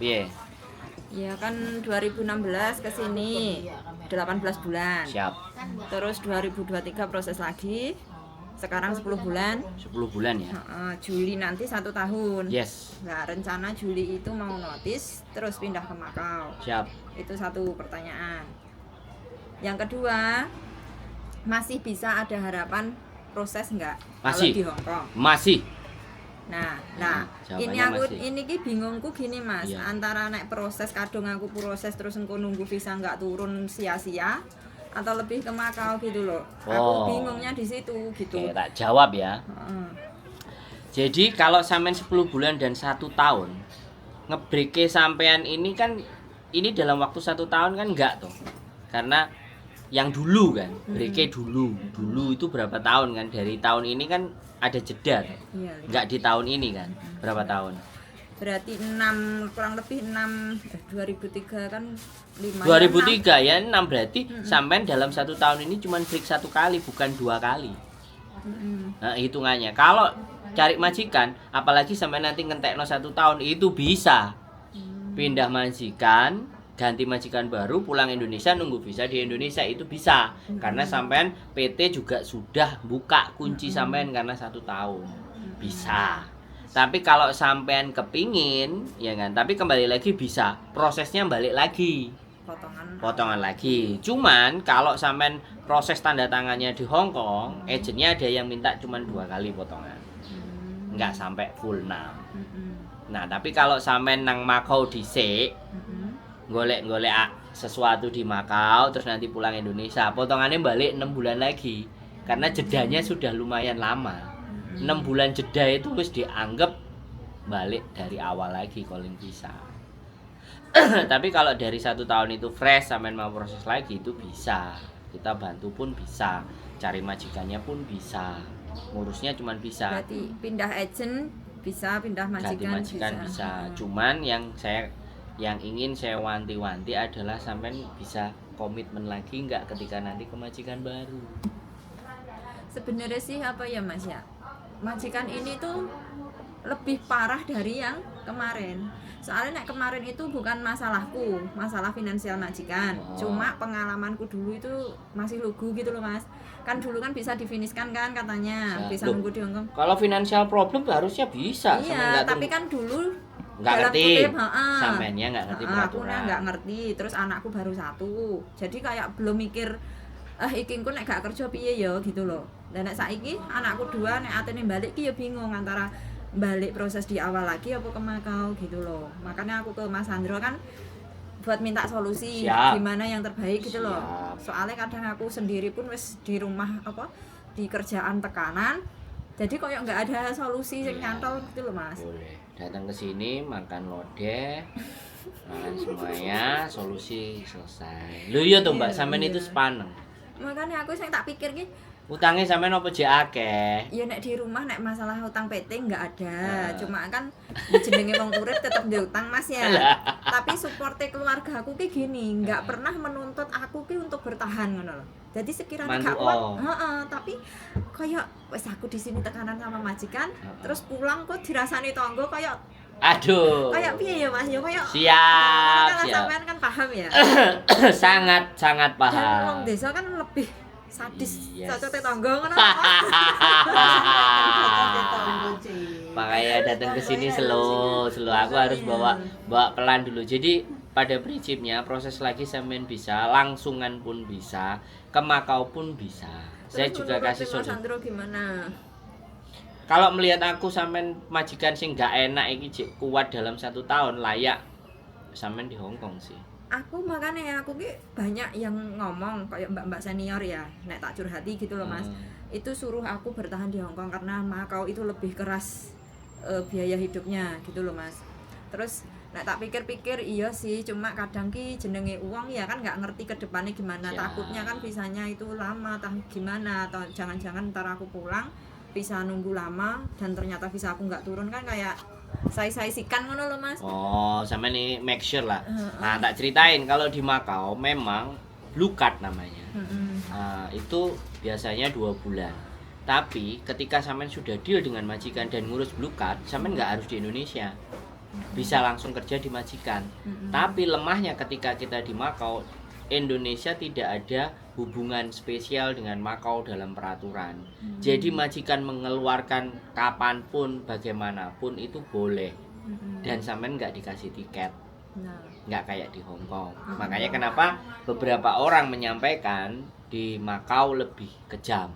Piye? Ya kan 2016 ke sini 18 bulan. Siap. Terus 2023 proses lagi. Sekarang 10 bulan. 10 bulan ya. Juli nanti 1 tahun. Yes. Nah, rencana Juli itu mau notis terus pindah ke Makau. Siap. Itu satu pertanyaan. Yang kedua, masih bisa ada harapan proses enggak kalau Masih. di Hong Kong? Masih. Nah, Jawabannya ini masih. bingungku gini Mas, Iya. antara naik proses kadang aku proses terus engko nunggu visa nggak turun sia-sia atau lebih ke Makau gitu loh. Aku bingungnya di situ gitu. Oke, tak jawab ya. Heeh. Jadi kalau sampean 10 bulan dan 1 tahun ngebreke sampean ini kan ini dalam waktu 1 tahun kan enggak tuh. Karena yang dulu kan, breke dulu itu berapa tahun kan, dari tahun ini kan ada jeda tuh. Iya. Enggak di tahun ini kan, berapa tahun? Berarti 6 kurang lebih 6 2003 kan 5 2003 ya 6 berarti sampean dalam 1 tahun ini cuma break 1 kali bukan 2 kali. Nah, hitungannya kalau cari majikan apalagi sampai nanti ngentekno 1 tahun itu bisa pindah majikan, ganti majikan baru, pulang Indonesia, nunggu visa di Indonesia itu bisa karena sampean PT juga sudah buka kunci sampean karena 1 tahun bisa. Tapi kalau sampean kepingin ya kan, tapi kembali lagi bisa prosesnya balik lagi potongan lagi. Cuman kalau sampean proses tanda tangannya di Hong Kong, agentnya ada yang minta cuman 2 kali potongan, nggak sampai full 6. Nah tapi kalau sampean nang Makau dhisik, golek-golek sesuatu di Makau terus nanti pulang Indonesia, potongannya balik 6 bulan lagi karena jedanya sudah lumayan lama. 6 bulan jeda itu harus dianggap balik dari awal lagi calling visa. Tapi kalau dari 1 tahun itu fresh sampean mau proses lagi itu bisa, kita bantu pun bisa, cari majikannya pun bisa, ngurusnya cuman bisa. Berarti pindah agent bisa, pindah Ganti majikan, majikan bisa. Cuman yang ingin saya wanti-wanti adalah sampean bisa komitmen lagi nggak ketika nanti ke majikan baru. Sebenarnya sih apa ya Mas ya, majikan ini tuh lebih parah dari yang kemarin. Soalnya kemarin itu bukan masalahku, masalah finansial majikan. Cuma pengalamanku dulu itu masih lugu gitu loh Mas. Kan dulu kan bisa difiniskan kan katanya, bisa nunggu di Hongkong. Kalau financial problem harusnya bisa. Iya, tapi kan dulu nggak dalam ngerti, kutip, sampeannya nggak ngerti peraturan. Aku nggak ngerti, terus anakku baru 1. Jadi kayak belum mikir iki engko nek gak kerja piye ya gitu loh. Dan nek saiki anakku 2 nek atene balik ki ya bingung antara balik proses di awal lagi apa ke Makau gitu loh. Makanya aku ke Mas Andro kan buat minta solusi. Siap. Gimana yang terbaik gitu loh. Siap. Soalnya kadang aku sendiri pun wis di rumah di kerjaan tekanan. Jadi koyo nggak ada solusi yang nyantol gitu loh Mas. Boleh datang ke sini makan lodeh, makan semuanya, solusi selesai. Lho iya tuh Mbak, sampean itu sepaneng. Makanya aku sing tak pikir ki Utangnya sampean apa jek akeh? ya nek di rumah nek masalah hutang PT nggak ada. Cuma kan jenenge wong urip tetep diutang Mas ya. Tapi supporte keluarga aku ki gini, nggak pernah menuntut aku ki untuk bertahan ngono loh. Jadi sekiranya gak kuat, tapi kayak wes aku di sini tekanan sama majikan, terus pulang kok dirasani tonggo kayak Aduh. kayak piye ya Mas ya kayak Siap, kalau siap. sampean kan paham ya. sangat Dan paham. wong desa kan lebih sadis, Yes. cocote tonggo ngono. Makanya datang ke sini slow. Aku harus bawa pelan dulu. Jadi pada prinsipnya proses lagi sampean bisa, langsungan pun bisa, ke Makau pun bisa. Saya juga kasih Mas solusi. Andro gimana? Kalau melihat aku sampean majikan sing gak enak iki jek kuat dalam 1 tahun layak sampean di Hong Kong sih. Aku makanya aku ki banyak yang ngomong kayak mbak-mbak senior ya, nek tak curhati gitu loh Mas. Itu suruh aku bertahan di Hong Kong karena Makau itu lebih keras biaya hidupnya gitu loh Mas. Terus nek tak pikir-pikir iya sih, cuma kadang ki jenenge uang ya kan nggak ngerti ke depannya gimana. Ya. Takutnya kan visanya itu lama atau gimana, atau jangan-jangan ntar aku pulang bisa nunggu lama dan ternyata visa aku nggak turun kan kayak saya sikan ngono loh Mas. Oh, sampean ini make sure lah. Nah, tak ceritain kalau di Makau memang blue card namanya. Itu biasanya 2 bulan. Tapi ketika sampean sudah deal dengan majikan dan ngurus blue card, sampean nggak harus di Indonesia. bisa langsung kerja di majikan. Tapi lemahnya ketika kita di Makau, Indonesia tidak ada hubungan spesial dengan Makau dalam peraturan. Jadi majikan mengeluarkan kapanpun, bagaimanapun itu boleh. Dan sampean nggak dikasih tiket. Nggak kayak di Hong Kong. Makanya kenapa beberapa orang menyampaikan di Makau lebih kejam.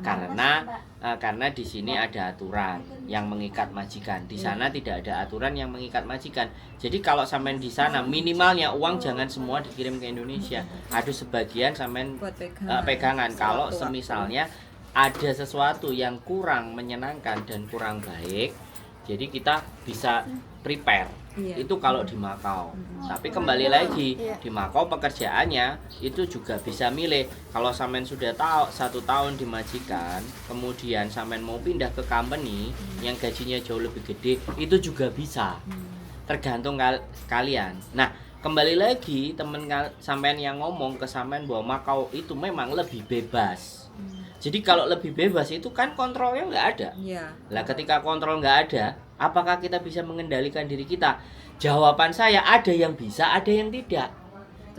Karena di sini ada aturan yang mengikat majikan. Di sana tidak ada aturan yang mengikat majikan. Jadi kalau sampean di sana minimalnya uang jangan semua dikirim ke Indonesia. Ada sebagian sampean pegangan. Kalau semisalnya ada sesuatu yang kurang menyenangkan dan kurang baik, jadi kita bisa prepare. Itu kalau di Makau. Tapi kembali lagi di Makau pekerjaannya itu juga bisa milih. Kalau sampean sudah tahu 1 tahun di majikan, kemudian sampean mau pindah ke company yang gajinya jauh lebih gede, itu juga bisa. Tergantung kalian. Nah, kembali lagi temen sampean yang ngomong ke sampean bahwa Makau itu memang lebih bebas. Jadi kalau lebih bebas itu kan kontrolnya nggak ada. Lah ketika kontrol nggak ada, apakah kita bisa mengendalikan diri kita? Jawaban saya ada yang bisa, ada yang tidak.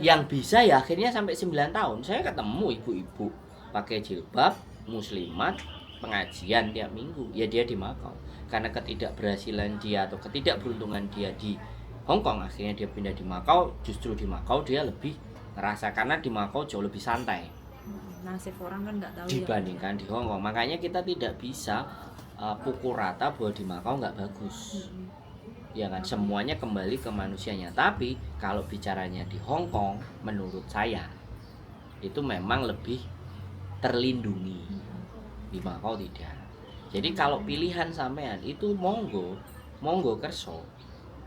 Yang bisa ya akhirnya sampai 9 tahun. Saya ketemu ibu-ibu pakai jilbab, muslimat, pengajian tiap minggu. Ya dia di Makau. Karena ketidakberhasilan dia atau ketidakberuntungan dia di Hong Kong, akhirnya dia pindah di Makau. Justru di Makau dia lebih ngerasa, karena di Makau jauh lebih santai. Nasib orang kan nggak tahu dibandingkan di Hong Kong. Makanya kita tidak bisa pukul rata bahwa di Makau nggak bagus. Ya kan, semuanya kembali ke manusianya. Tapi kalau bicaranya di Hong Kong, menurut saya itu memang lebih terlindungi. Di Makau tidak. Jadi kalau pilihan sampean itu monggo kerso.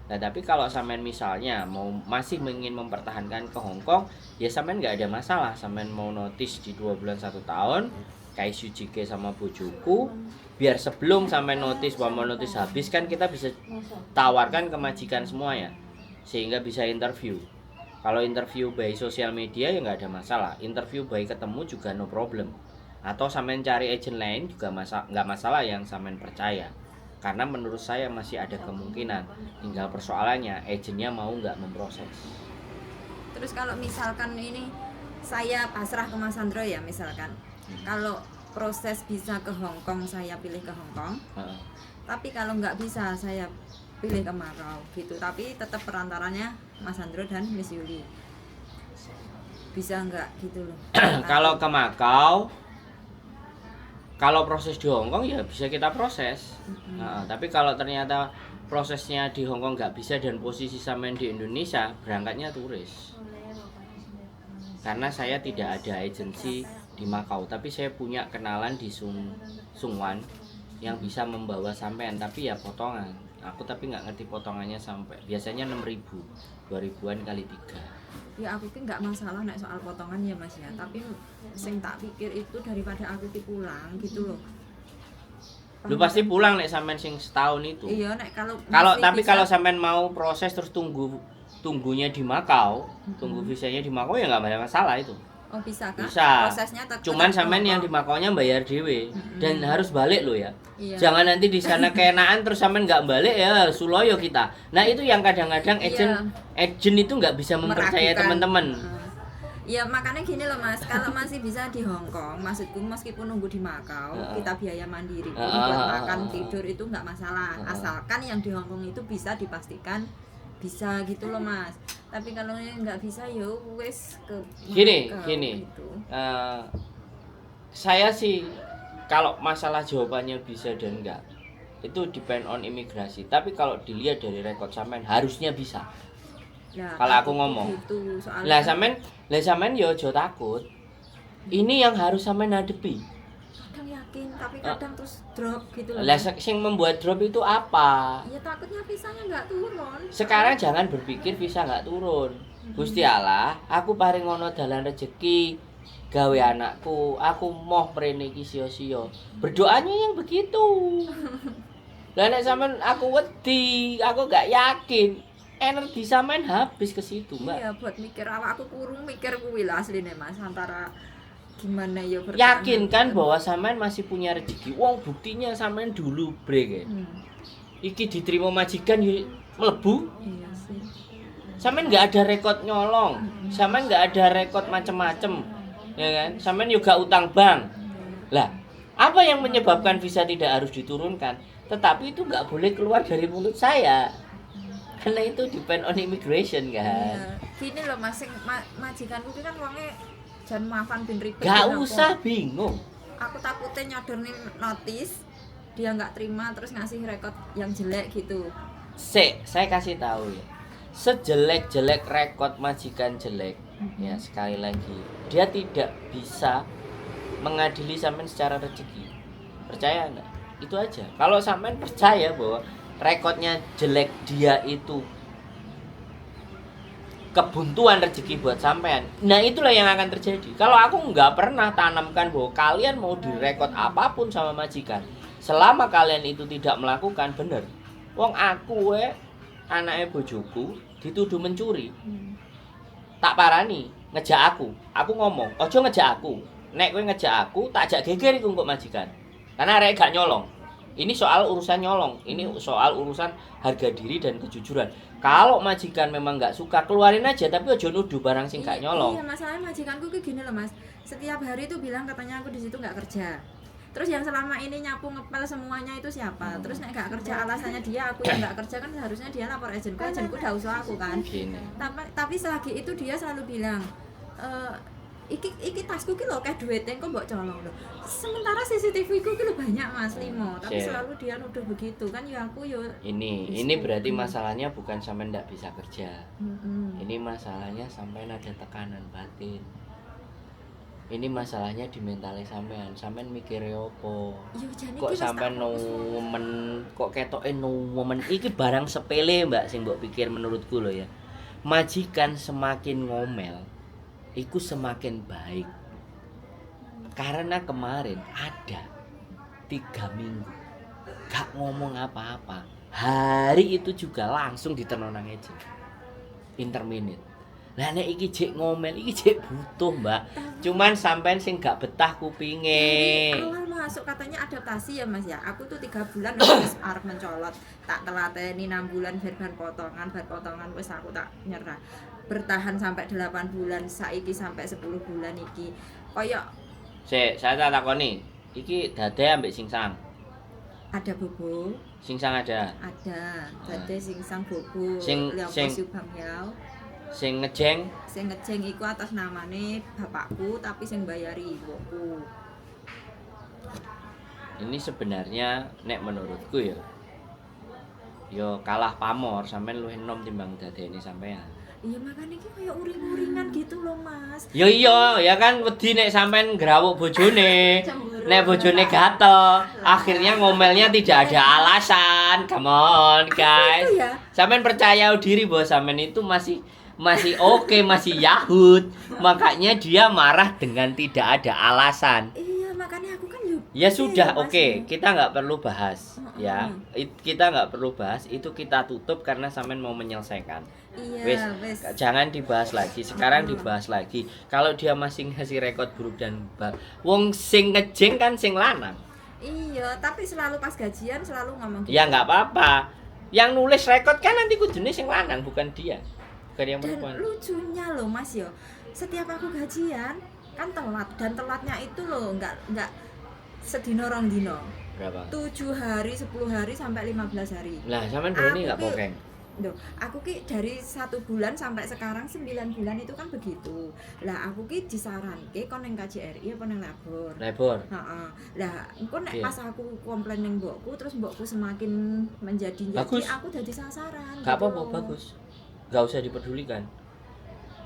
Nah, tapi kalau sampean misalnya masih ingin mempertahankan ke Hong Kong, ya sampean nggak ada masalah. Sampean mau notice di 2 bulan 1 tahun, kayak Sujike sama bojoku, biar sebelum sampai notice habis kan kita bisa tawarkan ke majikan semua ya, sehingga bisa interview. Kalau interview by sosial media ya nggak ada masalah, interview by ketemu juga no problem. Atau sampean cari agent lain juga nggak masalah yang sampean percaya. Karena menurut saya masih ada kemungkinan. Tinggal persoalannya agennya mau nggak memproses. Terus kalau misalkan ini saya pasrah ke Mas Sandro ya misalkan, kalau proses bisa ke Hong Kong saya pilih ke Hong Kong. Tapi kalau nggak bisa saya pilih ke Makau gitu. Tapi tetap perantaranya Mas Sandro dan Miss Yuli. Bisa nggak gitu loh? Kalau ke Makau, kalau proses di Hong Kong ya bisa kita proses. Tapi kalau ternyata prosesnya di Hong Kong nggak bisa dan posisi sampean di Indonesia, berangkatnya turis. Karena saya tidak ada agensi di Makau, tapi saya punya kenalan di Sungwan yang bisa membawa sampean, tapi ya potongan. Aku tapi nggak ngerti potongannya sampai biasanya 6.000, 2.000-an kali 3. Ya aku ki nggak masalah nek soal potongan ya Mas ya, tapi sing tak pikir itu daripada aku ki pulang gitu loh. Lu pasti pulang nek sampean sing setahun itu. Iya nek kalau kalau sampean mau proses terus tunggunya di Makau, tunggu visanya di Makau ya nggak ada masalah itu. Oh bisa kan? Bisa. Prosesnya tetap. Cuman sampean yang di Makaunya bayar dewe dan harus balik lo ya. Iya. Jangan nanti di sana keenaan terus sampean nggak balik ya suloyo kita. Nah itu yang kadang-kadang agent itu nggak bisa mempercayai teman-teman. Ya makanya gini loh Mas, kalau masih bisa di Hong Kong, maksudku meskipun nunggu di Makau, kita biaya mandiri pun buat makan tidur itu nggak masalah, asalkan yang di Hong Kong itu bisa dipastikan bisa gitu loh Mas. Tapi kalau nggak bisa ya wes ke gini gitu. Saya sih kalau masalah jawabannya bisa dan enggak itu depend on imigrasi. Tapi kalau dilihat dari rekod sampean harusnya bisa. Nah, kalau aku ngomong gitu, lah sampean yo aja takut. Ini yang harus sampean hadapi. Kadang yakin tapi kadang terus drop gitu loh. Lah sing membuat drop itu apa? Ya takutnya visanya nggak turun. Sekarang jangan berpikir visa nggak turun. Gusti Allah, aku paring ngono dalan rezeki gawe anakku, aku mau mrene iki sia-sia. Berdoanya yang begitu. Lah nek sampean aku wedi, aku gak yakin. Energi sampean habis ke situ, Mbak. Iya, buat mikir awakku kurung mikir kuwi lah asline Mas, antara gimana ya bertahan. Yakin kan bahwa sampean masih punya rezeki. Wong buktinya sampean dulu break ya. Iki diterima majikan mlebu. Iya sih. Sampean nggak ada rekod nyolong, sampean nggak ada rekod macem-macem, ya kan? Sampean juga utang bank. Lah, apa yang menyebabkan visa tidak harus diturunkan? Tetapi itu nggak boleh keluar dari mulut saya, karena itu depend on immigration kan. Iya. Gini loh Mas, majikanku ki kan wonge jan maafan bin ribet. Gak usah bingung. Aku takutnya nyodornin notis, dia nggak terima terus ngasih rekod yang jelek gitu. Saya kasih tahu ya. Sejelek-jelek rekod majikan jelek, ya sekali lagi, dia tidak bisa mengadili sampean secara rezeki. Percaya enggak? Itu aja. Kalau sampean percaya bahwa rekodnya jelek, dia itu kebuntuan rezeki buat sampean. Nah, itulah yang akan terjadi. Kalau aku nggak pernah tanamkan bahwa kalian mau direkod apapun sama majikan, selama kalian itu tidak melakukan, bener. Wong aku anaknya bojoku dituduh mencuri. Tak parani, ngejak aku. Aku ngomong, "Ojo ngejak aku. Nek kowe ngejak aku, tak jak geger iku kok majikan." Karena arek gak nyolong. Ini soal urusan nyolong. Ini soal urusan harga diri dan kejujuran. Kalau majikan memang nggak suka, keluarin aja, tapi ojo nuduh barang sing gak nyolong. Iya, masalahnya majikanku kayak gini loh Mas. Setiap hari tuh bilang katanya aku di situ nggak kerja. Terus yang selama ini nyapu ngepel semuanya itu siapa? Terus nek gak kerja alasannya dia, aku yang nggak kerja kan seharusnya dia lapor agenku udah usul aku kan. Gini. Tapi selagi itu dia selalu bilang, iki tasku ki lho kayak duitnya kok mbok colong lho. Sementara CCTV ku ki lho banyak Mas 5, tapi selalu dia nuduh begitu kan ya aku yo. Ini berarti masalahnya bukan sampai ndak bisa kerja. Ini masalahnya sampai ada tekanan batin. Ini masalahnya di mentalnya sampean mikir opo? Kok sampean kok ketoke momen iki barang sepele Mbak sing mbok pikir menurutku loh ya. Majikan semakin ngomel iku semakin baik. Karena kemarin ada 3 minggu gak ngomong apa-apa. Hari itu juga langsung ditenonang aja. Interminute. Lah nek iki jek ngomel, iki jek butuh, Mbak. Cuman sampean sing gak betah kupinge. Awal masuk katanya adaptasi ya Mas ya. Aku tuh 3 bulan wis arep mencolot. Tak telateni 6 bulan bar potongan wis aku tak nyerah. Bertahan sampai 8 bulan, saiki sampai 10 bulan iki. Koyok Saya tak takoni. Iki dade ambek singsang. ada bobo. Singsang ada. Ada. Dade singsang bobo. Sing Subang Yau. Sing ngejeng iku atas namane bapakku tapi sing bayari ibuku. Ini sebenarnya nek menurutku ya kalah pamor, sampean luwih enom timbang dadene sampean. Iya makanya iki kayak uring-uringan gitu loh Mas. Yo iya, ya kan wedi nek sampean grawuk bojone. Nek bojone gatel, akhirnya ngomelnya tidak ada alasan. Come on, guys. Sampean percaya diri bahwa sampean itu masih oke, masih Yahud. Makanya dia marah dengan tidak ada alasan. Iya, makanya aku kan juga. Ya sudah, oke. Kita nggak perlu bahas, ya. Kita nggak perlu bahas. Itu kita tutup karena sampean mau menyelesaikan. Iya, wes. Jangan dibahas lagi. Sekarang dibahas lagi. Kalau dia masih ngasih rekod buruk dan wong sing ngejeng kan sing lanang. Iya, tapi selalu pas gajian selalu ngomong gitu. Ya nggak apa-apa. Yang nulis rekod kan nanti kudune sing lanang, bukan dia. Bukan yang perempuan. Dan lucunya loh Mas yo, setiap aku gajian kan telat, dan telatnya itu loh nggak sedino rong dino. Berapa? 7 hari, 10 hari sampai 15 hari. Lah, sampean berani nggak pokeng? Loh, aku ki dari 1 bulan sampai sekarang 9 bulan itu kan begitu. Lah aku ki disaranke kon ning KJRI apa ning labor. Labor. Heeh. Lah engko nek pas aku komplain ning mbokku terus mbokku semakin menjadi aku dadi sasaran. Gak gitu apa-apa, loh. bagus. Gak usah dipedulikan.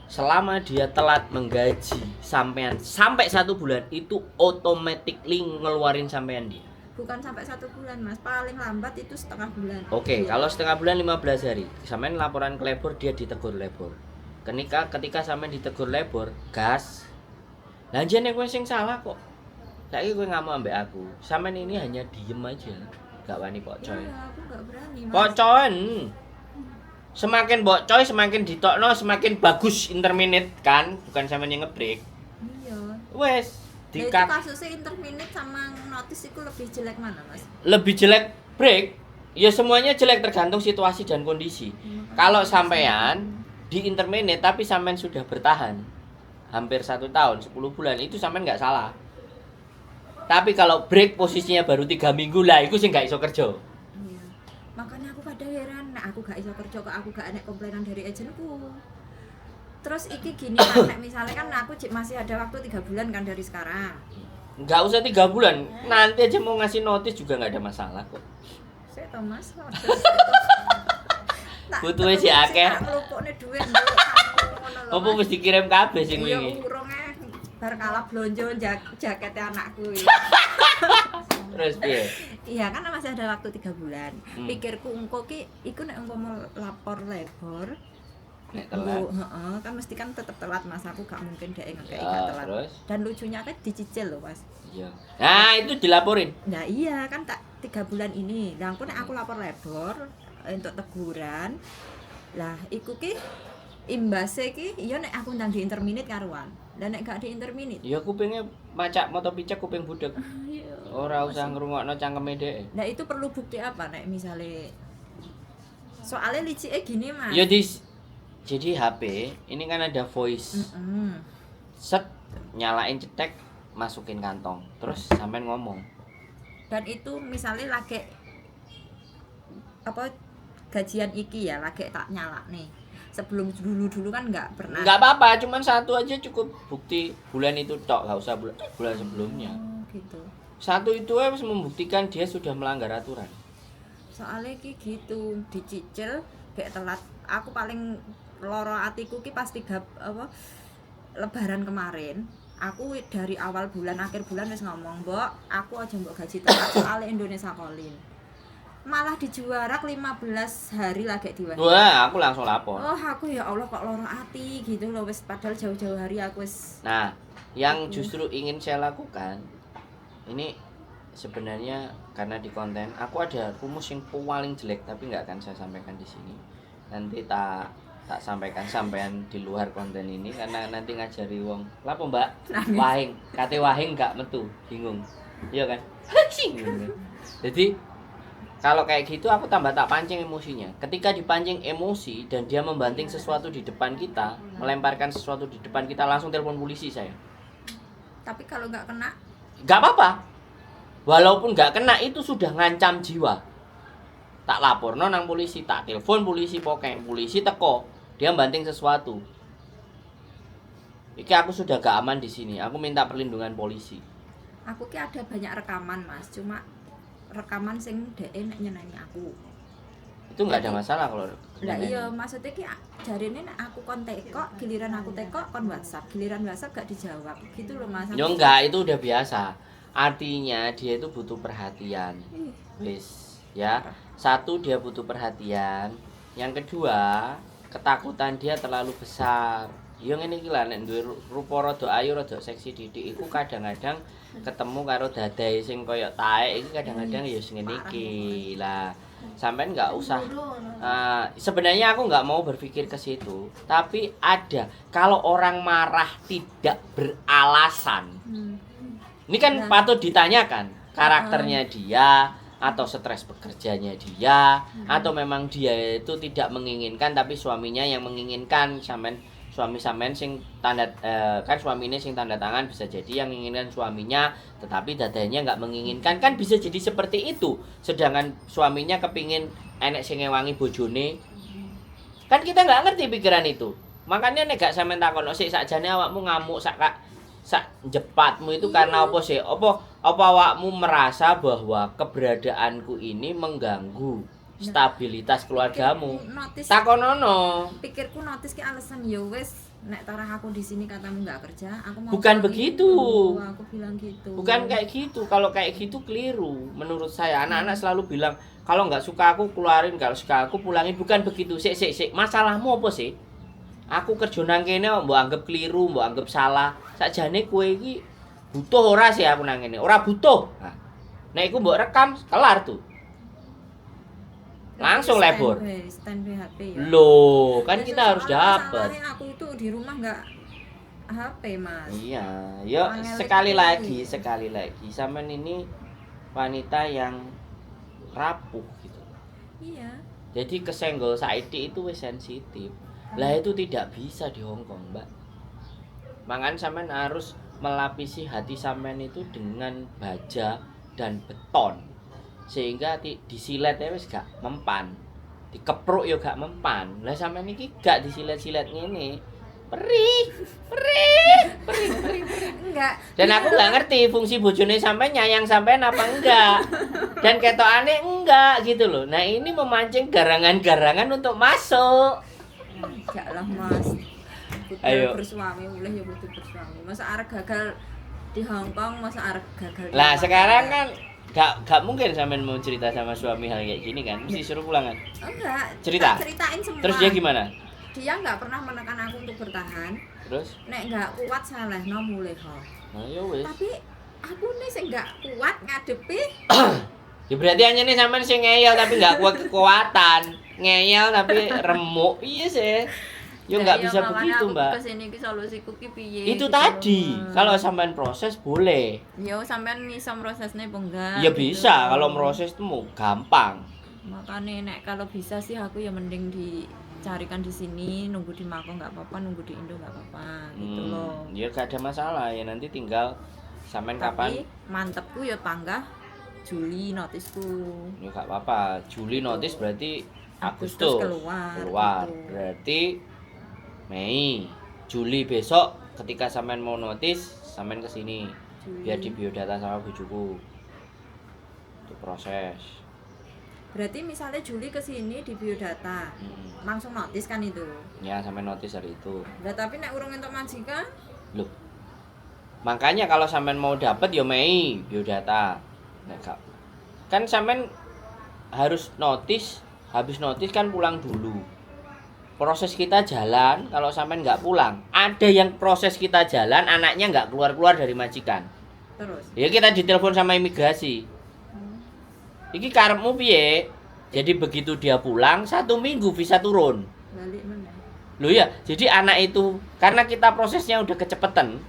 Selama dia telat menggaji sampean sampai 1 bulan, itu automatically ngeluarin sampean dia. Bukan sampai 1 bulan Mas, paling lambat itu setengah bulan. Oke, kalau setengah bulan 15 hari, sampean laporan ke labor, dia ditegur labor. Ketika sampean ditegur labor, gas. Lah jane kowe sing salah kok. Saiki kowe ngamuk ambek aku. Sampean ini hanya diem aja, gak wani pocoy. Iya, aku gak berani Mas. Pocoen. Semakin bocoy, semakin ditokno, semakin bagus interminute kan, bukan sampean yang ngebreak. Iya. Wes, Itu kasusnya interminute sama notis itu lebih jelek mana Mas? Lebih jelek break. Ya semuanya jelek tergantung situasi dan kondisi. Kalau sampean di interminate tapi sampean sudah bertahan hampir 1 tahun, 10 bulan, itu sampean nggak salah. Tapi kalau break posisinya baru 3 minggu lah, itu sih nggak iso kerja. Iya. Makanya aku kadang heran, aku gak iso kerja kok aku gak ada komplainan dari agenku. Terus iki gini kan, misalnya kan aku masih ada waktu 3 bulan kan dari sekarang. Nggak usah 3 bulan, nanti aja mau ngasih notis juga nggak ada masalah kok. Saya Thomas. Butuhnya si akeh. Ngelupukne dhuwit. Apa wis dikirim kabeh sing Iya, wingi. urunge bar kalah blonjo jakete anakku. Terus piye? Iya kan masih ada waktu 3 bulan. Pikirku engko ki iku nek umpama lapor labor Nek telat. Heeh, kan mesti kan tetep telat Mas. Aku gak mungkin dhek ngekeki Ya, gak telat. terus? Dan lucunya kan dicicil loh, Mas. Iya. Nah, itu dilaporin. Nah iya kan tak 3 bulan ini. Lah aku nek aku lapor labor untuk teguran. Lah iku ki imbase ki iya nek aku ndang di interminate karuan. Lah nek gak di interminate. Ya kupingnya macak moto picek kuping budek. Iya. Ora usah ngrungokno cangkeme dhek. Nah itu perlu bukti apa nek misale soalnya licike gini Mas. Ya jadi HP ini kan ada voice. Set nyalain cetek masukin kantong. Terus sampean ngomong. Dan itu misalnya lagi apa gajian iki ya lagi tak nyala nih. Sebelum dulu kan nggak pernah. Nggak apa-apa, cuman 1 aja cukup bukti bulan itu tok, nggak usah bulan sebelumnya. Oh, gitu. 1 itu harus membuktikan dia sudah melanggar aturan. Soalnya ki gitu dicicil kayak telat. Aku paling loro atiku ki pas 3 lebaran kemarin. Aku dari awal bulan akhir bulan wis ngomong, "Mbok, aku aja mbok gaji telat soalnya Indonesia Calling." Malah dijuarak 15 hari lagi diwahi. Wah, aku langsung lapor. Oh, aku ya Allah kok loro ati gitu loh wis padahal jauh-jauh hari aku wis. Nah, yang justru ingin saya lakukan ini sebenarnya karena di konten aku ada rumus yang paling jelek tapi nggak akan saya sampaikan di sini. Nanti tak sampaikan sampean di luar konten ini karena nanti ngajari wong. Lapo, Mbak? Wahing, kate wahing nggak metu, bingung. Iya kan? Jadi kalau kayak gitu aku tambah tak pancing emosinya. Ketika dipancing emosi dan dia membanting sesuatu di depan kita, melemparkan sesuatu di depan kita, langsung telepon polisi saya. Tapi kalau nggak kena, Nggak apa-apa. Walaupun nggak kena itu sudah ngancam jiwa. Tak lapor nang polisi, tak telepon polisi, pokoknya polisi teko. Dia banting sesuatu. Iki aku sudah gak aman di sini. Aku minta perlindungan polisi. aku ki ada banyak rekaman Mas. Cuma rekaman sing dhek nek nyeneni aku. Itu nggak ada masalah kalau. Lah iya maksudnya ki jarine nek aku kon tekok, giliran aku tekok kon WhatsApp, giliran WhatsApp gak dijawab. Gitu loh Mas. Ya enggak, itu udah biasa. Artinya dia itu butuh perhatian. Please, ya. 1 dia butuh perhatian. Yang kedua, ketakutan dia terlalu besar. Ya ngene iki lah nek duwe rupa rada ayu rada seksi didik iku kadang-kadang ketemu karo dadae sing kaya taek iki kadang-kadang ya sing ngene iki. Lah, sampean enggak usah sebenarnya aku enggak mau berpikir ke situ, tapi ada kalau orang marah tidak beralasan. Ini kan patut ditanyakan karakternya dia atau stres bekerjanya dia atau memang dia itu tidak menginginkan tapi suaminya yang menginginkan. Suami sampean sing tanda kan suaminya sing tanda tangan bisa jadi yang menginginkan suaminya tetapi dadanya nggak menginginkan, kan bisa jadi seperti itu. Sedangkan suaminya kepingin enek sing ngewangi bojone, kan kita nggak ngerti pikiran itu. Makanya nek gak sampean takono sik sakjane awakmu ngamuk sak jepatmu itu karena apa sih? Apa awakmu merasa bahwa keberadaanku ini mengganggu stabilitas keluargamu? Takonono. Pikirku notis ki alasan ya wis nek tarah aku di sini katamu nggak kerja, aku mau. Bukan begitu. Aku bilang gitu. Bukan kayak gitu. Kalau kayak gitu keliru menurut saya. Anak-anak selalu bilang kalau nggak suka aku keluarin, kalau suka aku pulangin. Bukan begitu. Sik. Masalahmu apa sih? Aku kerja nang kene mbok anggap keliru, mbok anggap salah. Sakjane kowe iki butuh ora sih aku nang kene? Ora butuh. Nah, nek iku mbok rekam kelar tuh. Langsung lebur. Standby HP ya. Loh, kan Ya, kita harus soalnya dapat. masalahnya aku itu di rumah nggak HP Mas. Iya, yuk Angel sekali lagi sampean ini wanita yang rapuh gitu. Iya. Jadi kesenggol saiki itu wis sensitif. Lah itu tidak bisa di Hongkong, Mbak. Makanya sampean harus melapisi hati sampean itu dengan baja dan beton. Sehingga disiletnya wis gak mempan. Dikepruk ya gak mempan. Lah sampean iki gak disilet-silet ngene. Perih. Enggak. Dan aku nggak ngerti fungsi bojone sampai nyayang sampean apa enggak. Dan ketokane enggak gitu loh. Nah, ini memancing garangan-garangan untuk masuk. Enggak lah, Mas. Ayo. Bersuami boleh ya butuh bersuami. Masa arek gagal di Hongkong, masa arek gagal. Lah, sekarang kan gak mungkin sampean mau cerita sama suami hal kayak gini kan. Mesti suruh pulang kan. Enggak. Cerita. Ceritain semua. Terus dia gimana? Dia nggak pernah menekan aku untuk bertahan. Terus? Nek nggak kuat salehno mulih ho. Nah, ya wis. Tapi aku nih sing nggak kuat ngadepi. Ya berarti hanya nih sampean sing ngeyel tapi nggak kuat kekuatan. Ngeyel tapi remuk. Iya sih. Ya nggak bisa begitu, Mbak. Kesini ki solusiku ki piye? Itu gitu tadi. loh. Kalau sampean proses boleh. Yo sampean iso prosesnya apa enggak? Ya gitu. bisa, kalau proses itu mau gampang. Makanya nek kalau bisa sih aku ya mending dicarikan di sini, nunggu di Mako nggak apa-apa, nunggu di Indo nggak apa-apa gitu loh. Ya gak ada masalah ya, nanti tinggal sampean kapan. Tapi mantepku ya panggah Juli notisku. Ya gak apa-apa. Juli notis berarti Agustus Agustus keluar, gitu. Berarti Mei, Juli besok ketika sampean mau notis, sampean ke sini. Biar di biodata sama bujuku. Itu proses. Berarti misalnya Juli ke sini di biodata, langsung notis kan itu. Ya, sampean notis hari itu. Lah tapi nek urung entuk majikan, Loh. Makanya kalau sampean mau dapat ya Mei biodata. Nek gak kan sampean harus notis, habis notis kan pulang dulu. Proses kita jalan, kalau sampean nggak pulang, ada yang proses kita jalan, anaknya nggak keluar-keluar dari majikan. terus. Ya kita ditelepon sama imigrasi. Iki karepmu piye? Jadi begitu dia pulang, 1 minggu visa turun. Balik mana? Loh ya, jadi anak itu karena kita prosesnya udah kecepetan,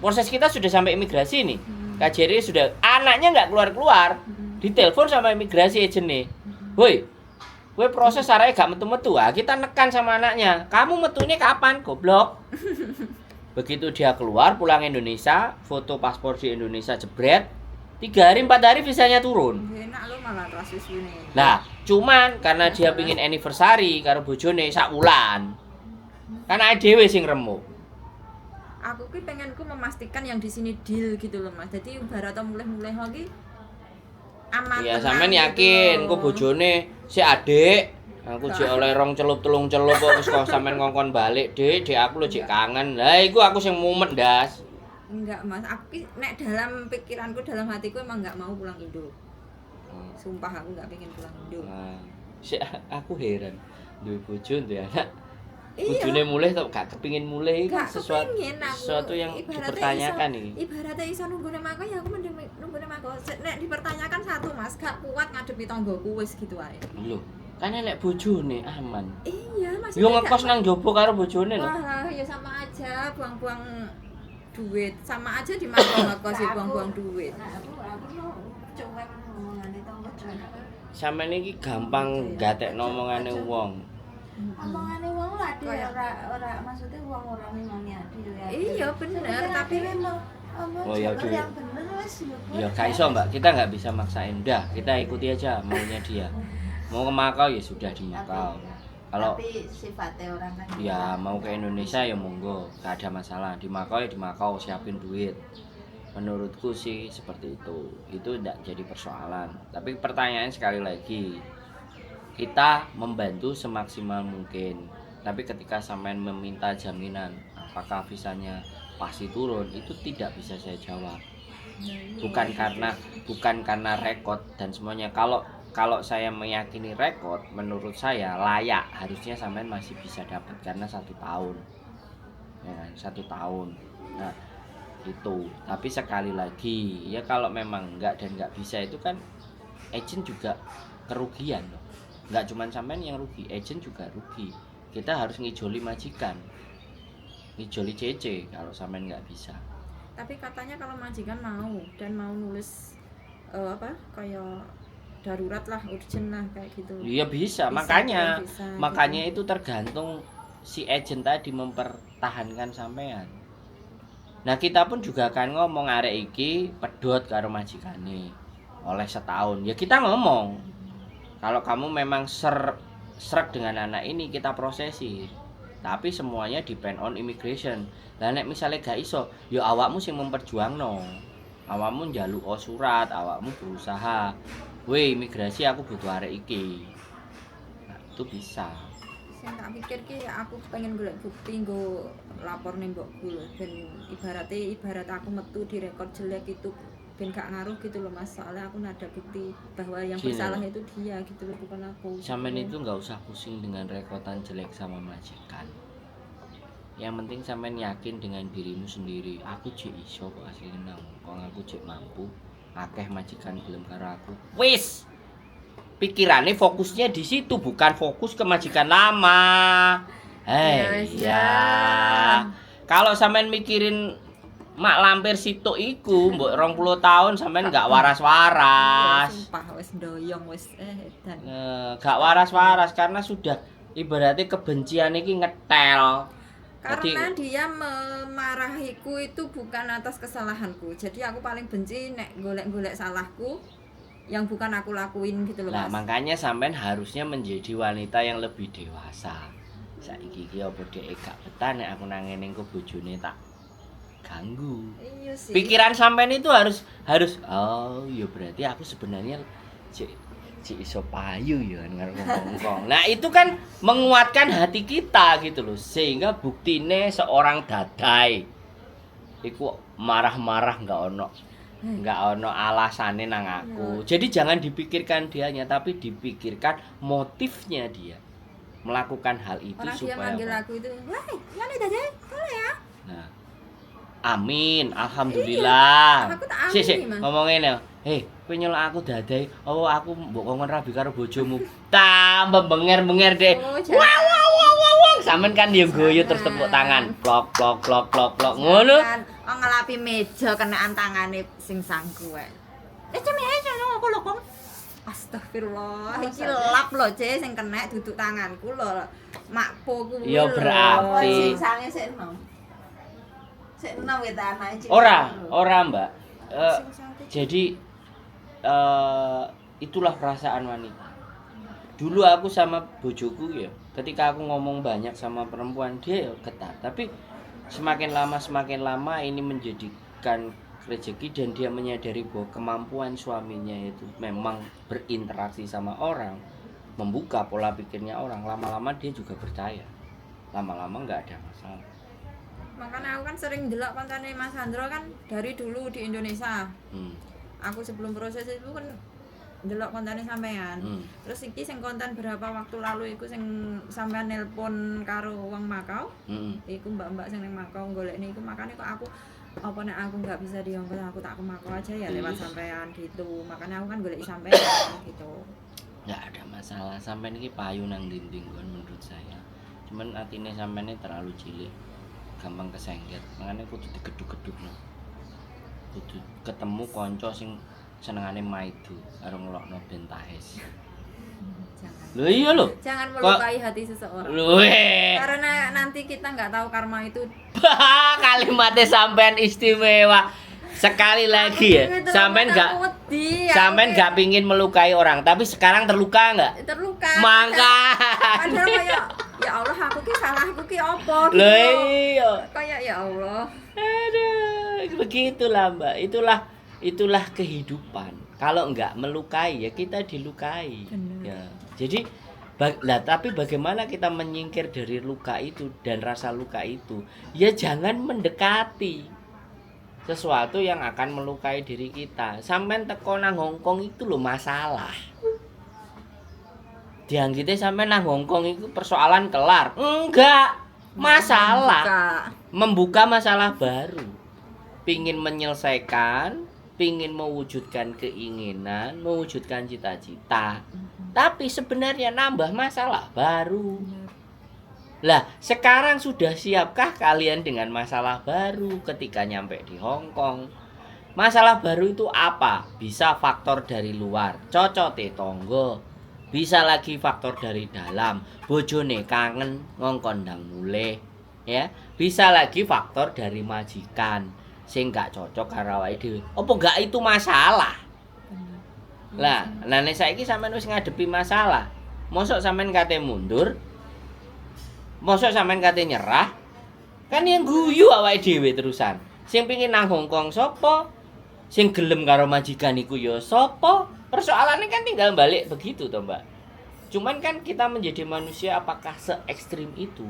proses kita sudah sampai imigrasi nih. KJRI sudah, anaknya nggak keluar-keluar, ditelepon sama imigrasi agentnya. Woi, gue proses arahnya gak metu-metu, kita nekan sama anaknya. Kamu metunya kapan, goblok? Begitu dia keluar, pulang Indonesia, foto paspor di Indonesia jebret, 3 hari 4 hari visanya turun. Enak lo malah rasis ini. Nah, cuman karena dia pingin anniversary karo bojone sak wulan. Karena dhewe sing remuk. Aku ki pengenku memastikan yang di sini deal gitu loh Mas. Jadi ibarat mulai-mulai lagi aman. Ya tenang sampean gitu yakin loh. kok bojone si Adik. Aku jek oleh rong telung celup kok wis kok sampean ngongkon balik, Dik. Dik aku lho jek kangen. Lah iku aku sing mumet, Das. Enggak Mas, aku ki nek dalam pikiranku, dalam hatiku emang enggak mau pulang Indo. Sumpah aku enggak pengen pulang Indo. Nah, aku heran. Duwe bojo duwe anak. Iya. Bojone mulih kok gak kepingin mulih itu Gak sesuatu kepingin aku. sesuatu yang Ibaratnya dipertanyakan iso, ini. Ibaratnya iso nunggune mako ya aku mending nunggune mako. Nek dipertanyakan satu Mas, gak kuat ngadepi tanggoku wis gitu wae. Lho, kan elek bojone aman. Iya, Mas. Yo ngekos nang jopo karo bojone lho. Wah, ya sama aja buang-buang duit. Sama aja di mako ngekos ya buang-buang duit. Aku mau cuek ngomongane tangga jane. Sampeyan iki gampang gatekno omongane wong. Omongane wong adil ora maksudnya wong ora ngomongane adil ya. Iya bener, tapi memang Oh, ya, jalur Dul. yang bener wis Ya gak iso Mbak, kita nggak bisa maksain. Udah, kita ikuti aja maunya dia. Mau ke Makau ya sudah di Makau. Kalau tapi sifatnya orang kan ya mau ke Indonesia ya monggo, gak ada masalah. Di Makau ya di Makau, siapin duit. Menurutku sih seperti itu. Itu tidak jadi persoalan. Tapi pertanyaan sekali lagi, kita membantu semaksimal mungkin. Tapi ketika sampean meminta jaminan apakah visanya pasti turun, itu tidak bisa saya jawab. Bukan karena rekod dan semuanya. Kalau saya meyakini rekod, menurut saya layak, harusnya sampean masih bisa dapat karena 1 tahun. Ya kan, 1 tahun. Nah, itu. Tapi sekali lagi, ya kalau memang enggak dan enggak bisa itu kan agent juga kerugian loh. Enggak cuma sampean yang rugi, agent juga rugi. Kita harus ngijoli majikan. Ngijoli CC kalau sampean enggak bisa. Tapi katanya kalau majikan mau dan mau nulis kayak darurat lah, urgent lah kayak gitu. Iya bisa, makanya itu tergantung si agent tadi mempertahankan sampean. Nah kita pun juga akan ngomong arek iki pedot karo majikane oleh setahun. Ya kita ngomong kalau kamu memang srek dengan anak ini kita prosesi. Tapi semuanya depend on immigration. Lah nek misale gak iso, ya awakmu sing memperjuangno. Awakmu njaluk surat, awakmu berusaha. Weh imigrasi aku butuh arek iki. Nah, itu bisa. Sing tak pikir ki aku pengen golek bukti nggo lapor ning mbokku lho, ben ibarat aku metu direkod jelek itu ben gak ngaruh gitu loh Mas. Soalnya aku ada bukti bahwa yang Gini bersalah loh. itu dia gitu loh, bukan aku. Sampean itu nggak usah pusing dengan rekotan jelek sama majikan. Yang penting sampean yakin dengan dirimu sendiri. Aku cek iso kok asline nang kok aku cek mampu. Akeh majikan gelem karo aku. Wis. Pikirannya fokusnya di situ, bukan fokus ke majikan lama. Ya. Kalau sampean mikirin mak lampir situk iku mbok 20 tahun sampean gak waras-waras. Sumpah wis ndoyong wis edan. Gak waras-waras karena sudah ibaratnya kebencian iki ngetel. Karena dia memarahiku itu bukan atas kesalahanku. Jadi aku paling benci nek golek-golek salahku yang bukan aku lakuin gitu loh Nah, Mas. makanya sampean harusnya menjadi wanita yang lebih dewasa. Saiki iki apa dhek gak betah nek aku nang ngene engko bojone tak ganggu. Iya sih. Pikiran sampean itu harus oh ya berarti aku sebenarnya cek iso payu ya karo ngomong. Nah, itu kan menguatkan hati kita gitu loh. Sehingga buktine seorang dadai iku marah-marah nggak ono alasane nang aku. Jadi jangan dipikirkan dianya tapi dipikirkan motifnya dia melakukan hal itu Orang dia supaya manggil apa? aku itu, "Wah, ngene dadi, boleh ya?" Nah, amin, alhamdulillah. Iya, aku tak amin Sik, nih, Mas. ngomong ngene. Hei, kowe nyelok aku dadai. Oh, aku mbok kongkon rabi karo bojomu. Tambah benger-benger deh. Oh, Wow. Sampeyan kan yo guyu terus tepuk tangan. Plok plok plok plok plok. Ngono. Oh ngelapi meja kenaan tangane sing sangku wae. Cemi aku lho kong. Astagfirullah, iki lap lho, Ce, sing kena duduk tanganku lho. Makpo kuwi. Ya lho. berarti. Sing sange sik enom. Sik enom wit anake. Ora, Mbak. Sing sangku. Jadi itulah perasaan wanita. Dulu aku sama bojoku ya, ketika aku ngomong banyak sama perempuan dia ya ketat. Tapi semakin lama ini menjadikan rezeki dan dia menyadari bahwa kemampuan suaminya itu memang berinteraksi sama orang, membuka pola pikirnya orang. Lama-lama dia juga percaya. Lama-lama nggak ada masalah. Makanya aku kan sering delok kontane Mas Sandro kan dari dulu di Indonesia. Aku sebelum proses itu kan delok kontane sampean. Terus iki sing konten berapa waktu lalu iku sing sampean nelpon karo wong Makau. Iku mbak-mbak sing ning Makau golekne iku makane kok aku apa nek aku nggak bisa di Hongkong aku tak ke Makau aja ya lewat sampean gitu. Makanya aku kan golek sampean gitu. Nggak ada masalah, sampean iki payu nang dinding kon menurut saya. Cuman atine sampean ini terlalu cilik. Gampang kesengget. Makanya kudu digeduk-gedukno. Kudu ketemu kanca sing senengane maido karo ngelokno bentahes. Jangan. Lho iya lho. Jangan melukai hati seseorang. Lho Karena nanti kita nggak tahu karma itu. kalimatnya sampean istimewa. Sekali lagi ya, sampean nggak pingin melukai orang, tapi sekarang terluka nggak? Terluka. Mangka. Padahal kayak ya Allah aku ki salahku ki opo gitu. Lho iya. Kayak ya Allah. Aduh, begitulah Mbak. Itulah kehidupan. Kalau nggak melukai ya kita dilukai. Benar. Ya. Jadi tapi bagaimana kita menyingkir dari luka itu dan rasa luka itu? Ya jangan mendekati sesuatu yang akan melukai diri kita. Sampean teko nang Hongkong itu loh masalah. Dianggite sampean nang Hongkong itu persoalan kelar. Enggak. Masalah. Membuka masalah baru. Pingin menyelesaikan, pingin mewujudkan keinginan, mewujudkan cita-cita. Tapi sebenarnya nambah masalah baru. Lah, sekarang sudah siapkah kalian dengan masalah baru ketika nyampe di Hongkong? Masalah baru itu apa? Bisa faktor dari luar, cocote tonggo. Bisa lagi faktor dari dalam, bojone kangen ngongkon ndang mulih. Ya, bisa lagi faktor dari majikan sing gak cocok karo awake dhewe. Apa gak itu masalah? Lah nek saiki sampean wis ngadepi masalah, mosok sampean kate mundur, mosok sampean kate nyerah, kan yang guyu awake dhewe terusan. Sing pengin nang Hongkong sapa? Sing gelem karo majikan iku ya sapa? Persoalannya kan tinggal balik begitu toh, Mbak. Cuman kan kita menjadi manusia apakah se ekstrim itu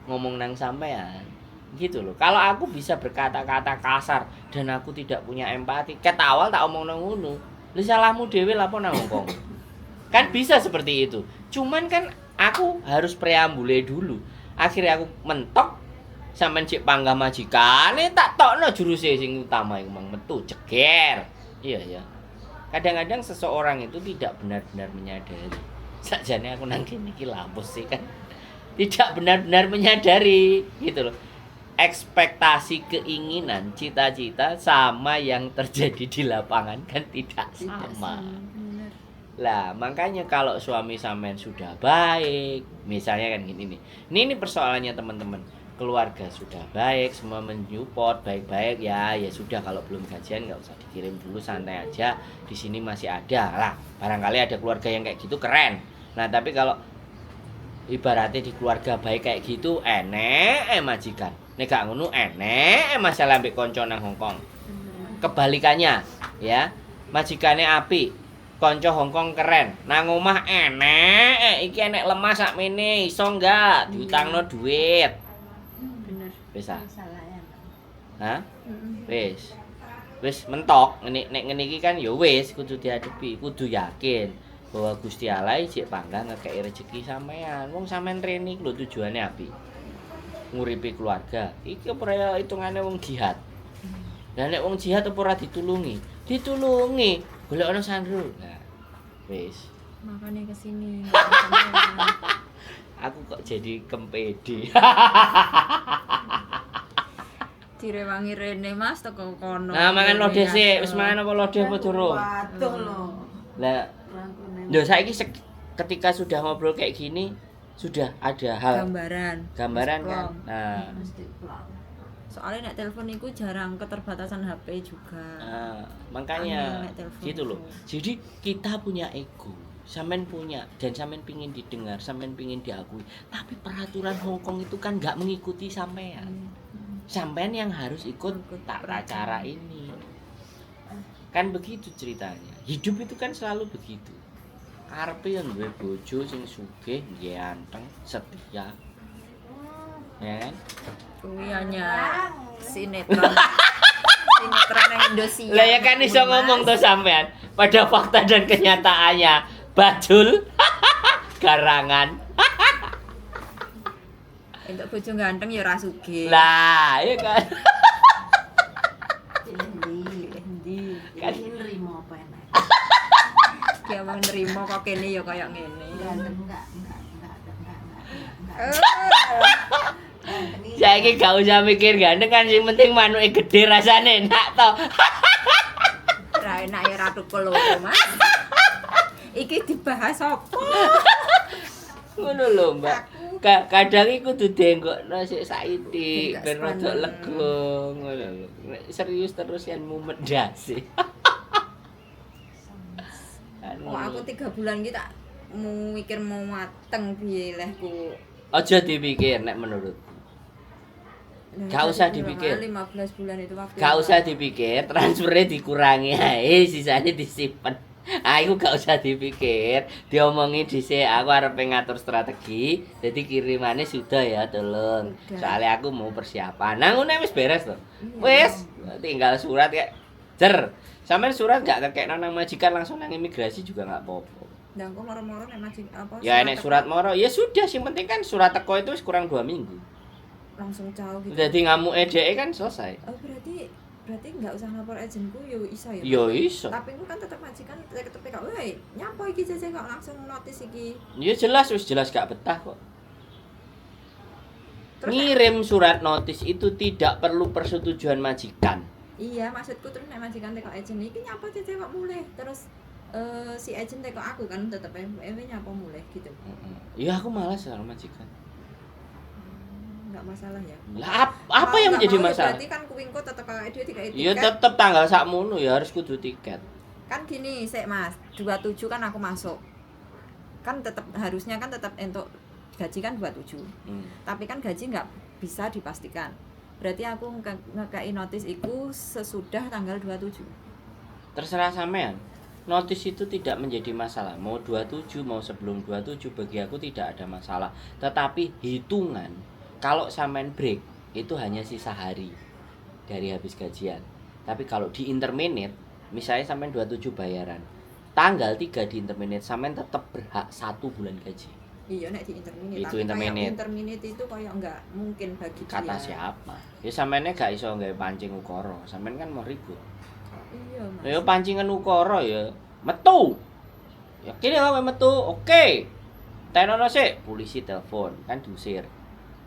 ngomong nang sampean? Gitu loh. Kalau aku bisa berkata-kata kasar dan aku tidak punya empati, ket awal tak omong nang ngono. Lah salahmu dhewe lapo nang Hongkong. Kan bisa seperti itu. Cuman kan aku harus preambule dulu. Akhirnya aku mentok sampean cek panggah majikane tak tokno juruse sing utama iku mang metu jeger. Iya ya. Kadang-kadang seseorang itu tidak benar-benar menyadari. Sakjane aku nang kene iki lapus sih kan. Tidak benar-benar menyadari gitu loh. Ekspektasi, keinginan, cita-cita sama yang terjadi di lapangan kan tidak sama. Lah, makanya kalau suami sampean sudah baik, misalnya kan gini nih. Ini persoalannya teman-teman. Keluarga sudah baik, semua menyupport baik-baik ya sudah kalau belum gajian nggak usah dikirim dulu, santai aja. Di sini masih ada lah. Barangkali ada keluarga yang kayak gitu keren. Nah, tapi kalau ibaratnya di keluarga baik kayak gitu enek majikan. Nek gak ngono enek masalah ambek kanca nang Hongkong. Kebalikannya ya, majikane apik, kanca Hongkong keren, nang omah enek, iki enek lemah sakmene, iso enggak diutangno duit. Bener. Wis ah. Salah ya. Hah? Wis mentok nek ngene iki kan ya wis kudu dihadapi, kudu yakin bahwa Gusti Allah cek pangga ngekeki rezeki sampean. Wong sampean rene lho tujuane apik. Nguripi keluarga. Iki ora hitungane wong jihad. Lah nek wong jihad apa ora ditulungi? Ditulungi. Golek ana sandro. Nah, wis. Makanya kesini. Aku kok jadi kempede. Direwangi rene Mas teko kono. Nah, mangan lodeh sik. Wis mangan apa lodeh apa durung? Waduh lho. Lah, lho saiki ketika sudah ngobrol kayak gini sudah ada hal gambaran kan. Nah, Mesti plong. Soalnya nek telepon iku jarang, keterbatasan HP juga. nah makanya gitu loh. Jadi kita punya ego. Sampean punya dan sampean pingin didengar, sampean pingin diakui. Tapi peraturan Hongkong itu kan nggak mengikuti sampean. Sampean yang harus ikut tata cara ini. Kan begitu ceritanya. Hidup itu kan selalu begitu. Karepe yang duwe bojo sing sugih, ganteng, setia. Ya kan? Kuwi hanya sinetron. Sinetron yang Indosiar. Lah ya kan iso ngomong tuh sampean. Pada fakta dan kenyataannya, bajul garangan. Entuk bojo ganteng ya ora sugih. Lah, iya kan. Endi? Kan. Ini nrimo apa enak? Dia mau nerima kok kene ya kaya ngene. Enggak. Saiki gak usah mikir ganteng kan sing penting manuke gede rasane enak to. Ra enak ya ratu loro, Mas. Iki dibahas apa? Ngono lho, Mbak. Kadang iku kudu denggokno sik saithik ben rada lega ngono lho. Nek serius terus yen mumet ndase. Oh, aku 3 bulan iki tak mikir mau mateng piye lehku. Aja dipikir nek menurutku. Gak usah dipikir. 15 bulan itu waktu. Gak usah dipikir, transfernya dikurangi ae, sisanya disimpen. Ah, iku gak usah dipikir, diomongi dhisik aku arep ngatur strategi, jadi kirimannya sudah ya, tolong. Soalnya aku mau persiapan. Nah, ngono wis beres to. Wis, tinggal surat kayak jer. Sampeyan surat gak kekekno nang majikan langsung nang imigrasi juga gak apa-apa. Lah kok moro-moro nek majik apa? Ya nek surat moro, ya sudah, sing penting kan surat teko itu wis kurang 2 minggu. Langsung jauh gitu. Jadi ngamuke dhek kan selesai. Oh, berarti nggak usah lapor agenku yo iso ya. Yo iso. Tapi aku kan tetep majikan tetep kok, "Woi, nyapa iki jajah kok langsung notis iki." Ya jelas wis jelas gak betah kok. Terus Ngirim surat notis itu tidak perlu persetujuan majikan. Iya, maksudku terus nek majikan teko agent iki nyapa Cece kok mulih. Terus si agent teko aku kan tetep nyapa mulih gitu. Iya aku malas kalau majikan. Enggak masalah ya. Lah apa yang menjadi masalah? Berarti kan kuwingku tetep awake dhewe dikai tiket. Ya tetep tanggal sakmono ya harus kudu tiket. Kan gini, sik Mas, 27 kan aku masuk. Kan tetep harusnya kan tetep entuk gaji kan 27. Tapi kan gaji nggak bisa dipastikan. Berarti aku ngekei notis iku sesudah tanggal 27. Terserah sampean. Notis itu tidak menjadi masalah. Mau 27, mau sebelum 27 bagi aku tidak ada masalah. Tetapi hitungan kalau sampean break itu hanya sisa hari dari habis gajian. Tapi kalau di interminate, misalnya sampean 27 bayaran. Tanggal 3 di interminate sampean tetap berhak 1 bulan gaji. Iya nek di interminate. Itu tapi interminate. Interminate itu kayak enggak mungkin bagi Kata dia. siapa? Ya sampeannya gak iso nggawe pancing ukara. Sampean kan mau ribut. Iya, Mas. Ya pancingan ukara ya metu. Ya kene kowe metu. Oke. Tenono sik, polisi telepon, kan diusir.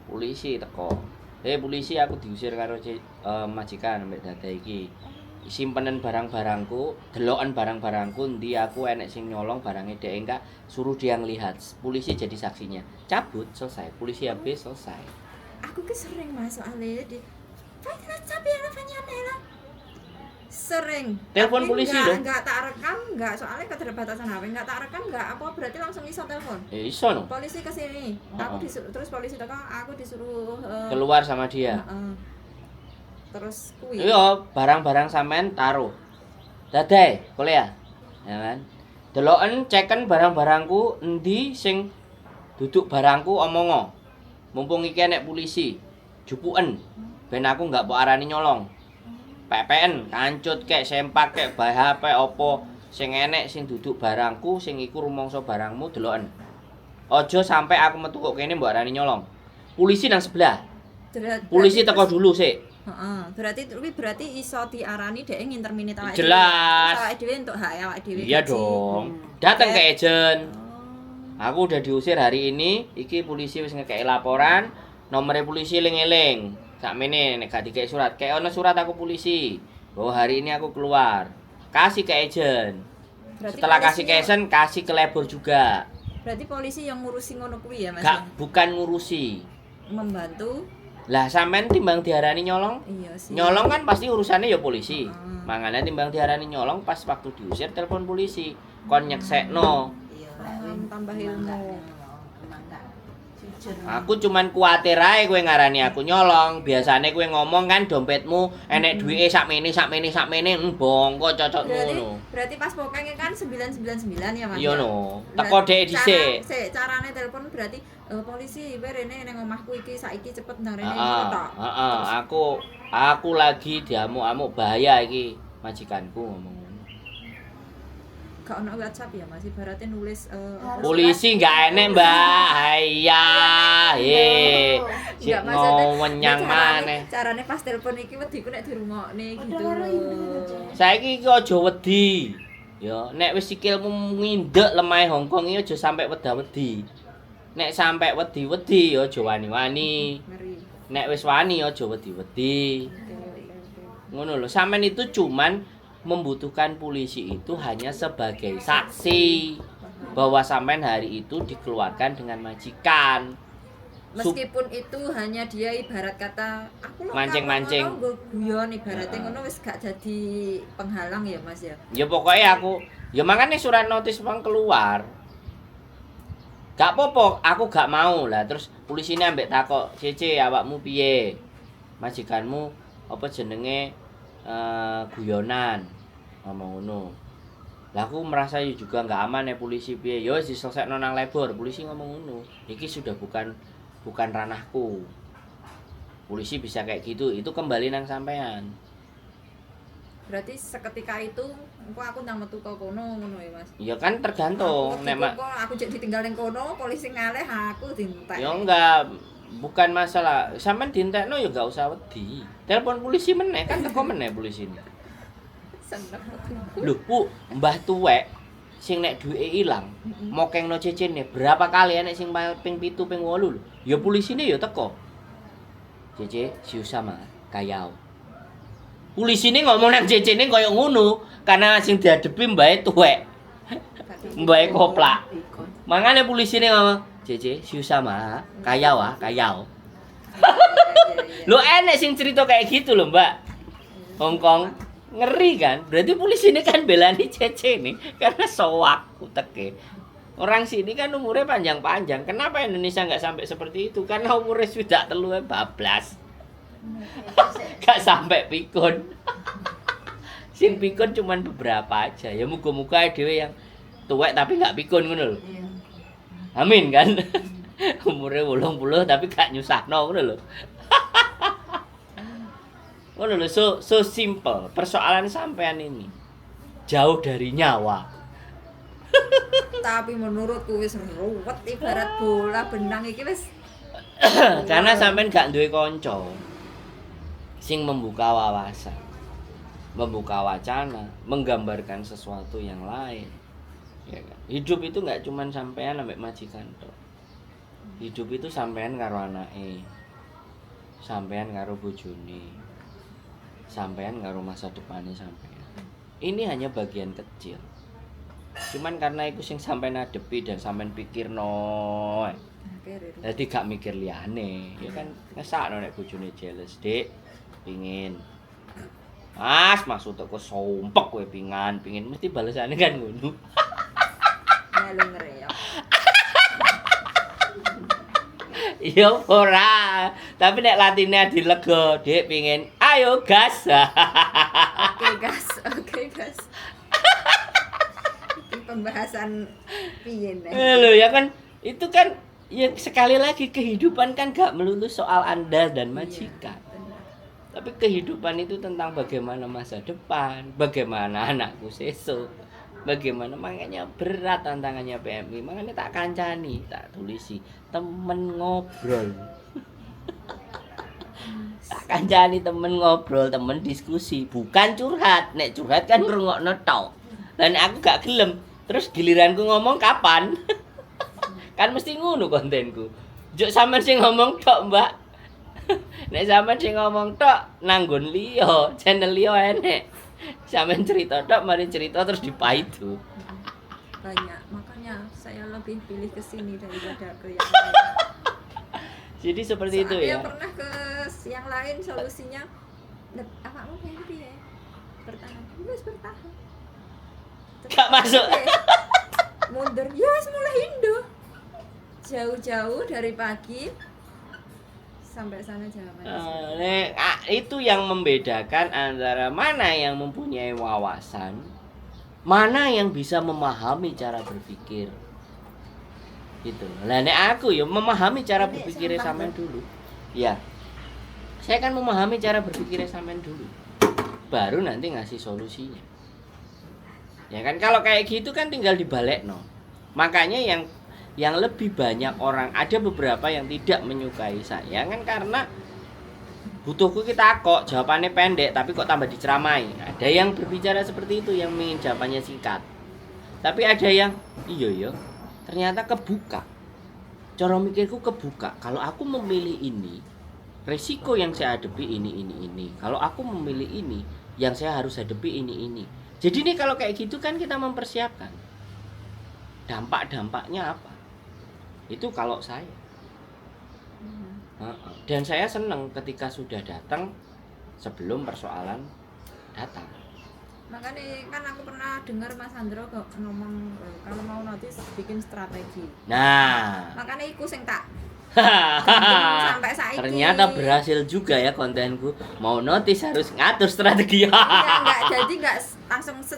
Polisi teko. Polisi aku diusir karo majikan mbek dada iki. Simpenan barang-barangku, deloken barang-barangku ndi aku enek sing nyolong barange dhek enggak suruh dia ngelihat. Polisi jadi saksinya. Cabut selesai. Polisi habis selesai. Aku ke sering Mas soalnya di sering. Telepon Tapi polisi dong. enggak tak rekam, enggak soalnya keterbatasan HP, enggak tak rekam, enggak apa berarti langsung iso telepon. Iso no. Polisi ke sini. Aku disuruh terus polisi teko, aku disuruh Keluar sama dia. terus kuwi. Iya, barang-barang sampean taruh. Dadae, kuliah. Ya kan? Deloken ceken barang-barangku endi sing duduk barangku omongo. Mumpung iki enek polisi. Jupuken. Ben aku enggak mbok arani nyolong. PPN, kancut kek, sempak kek, bae HP opo sing enek sing duduk barangku sing iku rumangsa barangmu deloken. Aja sampai aku metu kok kene mbok arani nyolong. Polisi nang sebelah. Polisi teko dulu sik. Heeh, berarti iso diarani dhek nginterminate awake. Jelas. Awake dhewe entuk hak awake dhewe. Iya dong. Datang ke agent. Aku udah diusir hari ini. Iki polisi wis ngekei laporan. Nomornya polisi eling-eling. Sakmene nek gak dikei surat. Kayak ono surat aku polisi. Bahwa hari ini aku keluar. Kasih ke agent. Setelah kasih ke agent, kasih ke labor juga. Berarti polisi yang ngurusi ngono kuwi ya, Mas? Gak, bukan ngurusi. Membantu. Lah sampean timbang diarani nyolong? Iya sih. Nyolong kan pasti urusannya ya polisi. Mangane timbang diarani nyolong pas waktu diusir telepon polisi. Kon nyeksekno. Iya, tambah ilmu. Aku cuman kuwatir ae kowe ngarani aku nyolong. Biasane kowe ngomong kan dompetmu enek duwike sakmene bongko cocok ngono. Berarti pas pokoknya kan 999 ya Mas. Iya no. Teko dhek dhisik. Carane telepon berarti polisi rene ning omahku iki saiki cepet nang rene Heeh. tok. Heeh, aku lagi diamuk-amuk bahaya iki majikanku ngomong. Gak ono WhatsApp ya Mas, ibaratnya nulis Polisi enggak enek, Mbak. Iya, Cek wenyang maneh. Carane pas telepon iki wediku nek dirungokne gitu. Saiki iki aja wedi. Ya, nek wis sikilmu ngindek lemah Hongkong iki aja sampe wedi. Nek sampe wedi-wedi ya aja wani-wani. Nek wis wani aja wedi-wedi. Ngono lho, sampean itu cuman membutuhkan polisi itu hanya sebagai saksi bahwa sampean hari itu dikeluarkan dengan majikan. Meskipun itu hanya dia ibarat kata aku lo mancing-mancing guyon ibaratnya ngono wis gak jadi penghalang ya Mas ya. Ya pokoknya aku ya makanya surat notis bang keluar. Gak apa-apa, aku gak mau lah. Terus polisi ini ambek takok, "Cece, awakmu piye? Majikanmu apa jenenge guyonan." Ngomong ngono. Lah aku merasa juga enggak aman ya polisi piye. Ya wis diselesaikan nang labor. Polisi ngomong ngono. Iki sudah bukan ranahku. Polisi bisa kayak gitu. Itu kembali nang sampean. Berarti seketika itu aku nang metu ke kono ngono ya Mas. Ya kan tergantung nek aku jadi ditinggal ning kono, polisi ngalih aku dintek. Ya enggak, bukan masalah. Sampeyan dientekno ya enggak usah wedi. Telepon polisi meneh kan teko meneh polisi ini. Seneng. Lho, Bu, Mbah tuwek sing nek duwike ilang, mokengno cecene berapa kali enek sing ping 7 ping 8 lho. Ya polisine ya teko. Cece, si Usama, kayau. Polisine ngomong nang cecene koyo ngono, karena sing diadepi mbae tuwek. Mbae koplak. Mangane polisine ngomong, "Cece, siu sama, kayau ah, kayau." Lo enek sing cerita kayak gitu loh, Mbak. Hongkong ngeri kan? Berarti polisi ini kan belani Cece nih karena sowak uteke. Orang sini kan umurnya panjang-panjang. Kenapa Indonesia nggak sampai seperti itu? Karena umurnya sudah telu bablas. Gak sampai pikun. Sing pikun cuman beberapa aja. Ya muga-muga dhewe yang tuwek tapi nggak pikun ngono lho. Amin kan? Umurnya 80 tapi gak nyusahno ngono lho. Ngono lho, so simple. Persoalan sampean ini jauh dari nyawa. Tapi menurutku wis ruwet ibarat bola benang iki wis. Karena sampean gak duwe kanca sing membuka wawasan, membuka wacana, menggambarkan sesuatu yang lain. Ya kan? Hidup itu nggak cuman sampean ambek majikan tok. Hidup itu sampean karo anake, sampean karo bojone, sampean karo masa depane sampean. Ini hanya bagian kecil. Cuman karena itu sing sampean adepi dan sampean pikirno. Jadi gak mikir liyane, ya kan ngesakno nek bojone jealous, Dik. Pingin. Mas, maksud aku sompek kowe pingin mesti balesane kan ngono. Melu ngreyok. Iya ora, tapi nek latine dilego, Dik pingin, ayo gas. Oke gas. Ini pembahasan piye nih? Lho ya kan, itu kan ya sekali lagi kehidupan kan gak melulu soal Anda dan majikan. Tapi kehidupan itu tentang bagaimana masa depan, bagaimana anakku sesuk, bagaimana, makanya berat tantangannya PMI. Makanya tak kancani, tak tulisi temen ngobrol. Tak kancani temen ngobrol, temen diskusi, bukan curhat. Nek curhat kan ngrungokno tok. Lah nek aku gak gelem, terus giliranku ngomong kapan? Kan mesti ngono kontenku. Juk sampean sing ngomong tok, Mbak. Nek sampean sing ngomong tok nanggon liya, channel liya enek. Sampean cerita tok, mari cerita terus dipaidu. Banyak, makanya saya lebih pilih ke sini daripada ke yang lain. Jadi seperti itu ya. Saya pernah ke yang lain solusinya awakmu pengen piye? Bertahan. Wis bertahan. Gak masuk. Mundur. Ya wis mulai Indo. Jauh-jauh dari pagi sampai sana jalan. Itu yang membedakan antara mana yang mempunyai wawasan, mana yang bisa memahami cara berpikir. Gitu. Lah nek aku ya memahami cara berpikirnya sampean dulu. Ya. Saya kan memahami cara berpikirnya sampean dulu. Baru nanti ngasih solusinya. Ya kan kalau kayak gitu kan tinggal dibalekno. Makanya yang lebih banyak orang, ada beberapa yang tidak menyukai saya kan karena butuhku kita kok jawabannya pendek tapi kok tambah diceramai. Ada yang berbicara seperti itu, yang ingin jawabannya singkat. Tapi ada yang iya ternyata kebuka. Cara mikirku kebuka. Kalau aku memilih ini, resiko yang saya hadapi ini. Kalau aku memilih ini, yang saya harus hadapi ini. Jadi nih kalau kayak gitu kan kita mempersiapkan dampak-dampaknya apa. Itu kalau saya. Dan saya senang ketika sudah datang sebelum persoalan datang. Makanya kan aku pernah dengar Mas Andro ngomong kalau mau notis bikin strategi. Nah, makanya iku sing tak sampai saiki. Ternyata berhasil juga ya kontenku. Mau notis harus ngatur strategi. Iya, enggak langsung set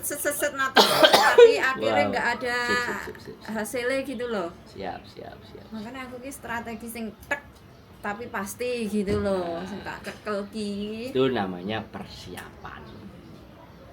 notis tapi akhirnya enggak ada Sip. hasilnya gitu loh. Siap. Makanya aku ki strategi sing tek tapi pasti gitu loh, sing tak cekel ki. Itu namanya persiapan.